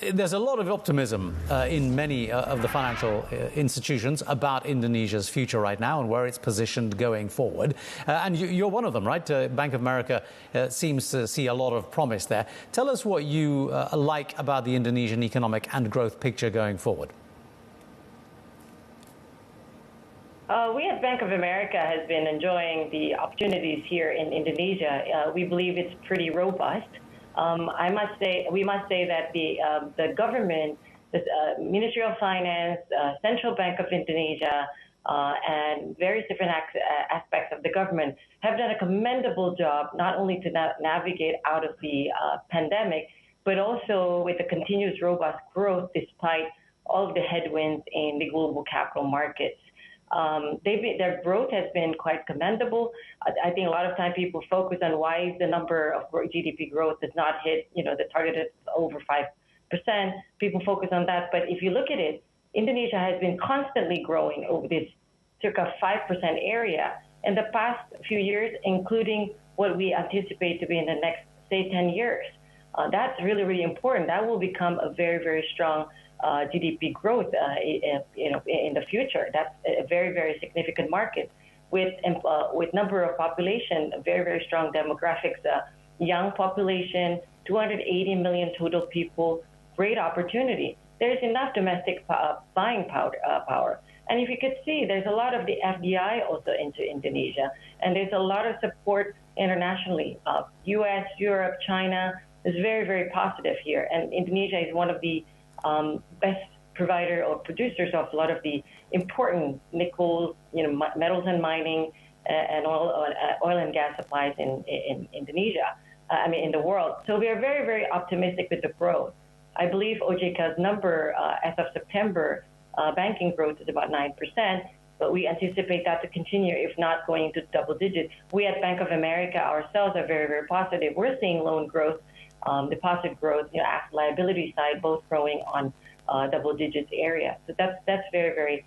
There's a lot of optimism in many of the financial institutions about Indonesia's future right now and where it's positioned going forward. And you're one of them, right? Bank of America seems to see a lot of promise there. Tell us what you like about the Indonesian economic and growth picture going forward. We at Bank of America has been enjoying the opportunities here in Indonesia. We believe it's pretty robust. We must say that the government, the Ministry of Finance, Central Bank of Indonesia, and various different aspects of the government have done a commendable job, not only to navigate out of the pandemic, but also with the continuous robust growth despite all of the headwinds in the global capital markets. Their growth has been quite commendable. I think a lot of time people focus on why the number of GDP growth does not hit, the target is over 5%. People focus on that. But if you look at it, Indonesia has been constantly growing over this circa 5% area in the past few years, including what we anticipate to be in the next, say, 10 years. That's really, really important. That will become a very, very strong GDP growth, in the future. That's a very, very significant market with number of population, very, very strong demographics, young population, 280 million total people, great opportunity. There's enough domestic buying power. And if you could see, there's a lot of the FDI also into Indonesia, and there's a lot of support internationally. U.S., Europe, China is very, very positive here, and Indonesia is one of the best provider or producers of a lot of the important nickel, metals and mining, and oil and gas supplies in Indonesia. In the world. So we are very, very optimistic with the growth. I believe OJK's number as of September, banking growth is about 9%, but we anticipate that to continue, if not going into double digits. We at Bank of America ourselves are very, very positive. We're seeing loan growth, deposit growth, asset liability side, both growing on double digits area. So that's very, very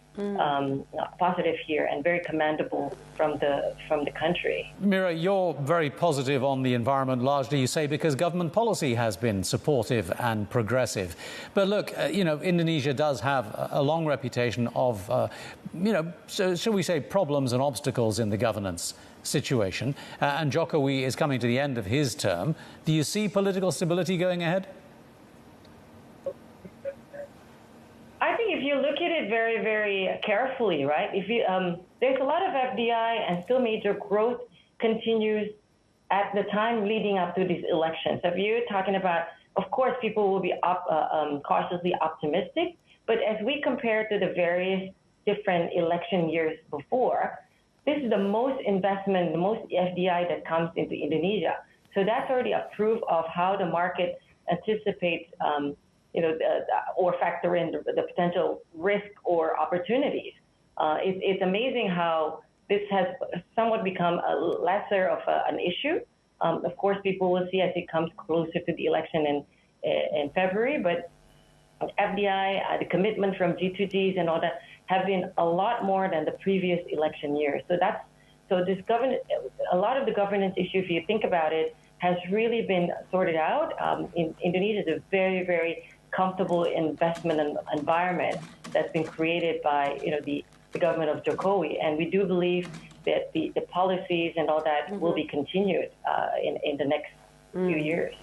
positive here and very commendable from the country. Mira, you're very positive on the environment, largely, you say, because government policy has been supportive and progressive. But look, Indonesia does have a long reputation of, so shall we say, problems and obstacles in the governance situation. And Jokowi is coming to the end of his term. Do you see political stability going ahead? I think if you look at it very, very carefully, right? There's a lot of FDI and still major growth continues at the time leading up to these elections. So if you're talking about, of course, people will be cautiously optimistic, but as we compare to the various different election years before, this is the most investment, the most FDI that comes into Indonesia. So that's already a proof of how the market anticipates or factor in the potential risk or opportunities. It's amazing how this has somewhat become a lesser of an issue. Of course, people will see as it comes closer to the election in February, but FDI, the commitment from G2Gs and all that have been a lot more than the previous election years. So this a lot of the governance issue, if you think about it, has really been sorted out. Indonesia is a very, very comfortable investment environment that's been created by the government of Jokowi, and we do believe that the policies and all that will be continued in the next few years.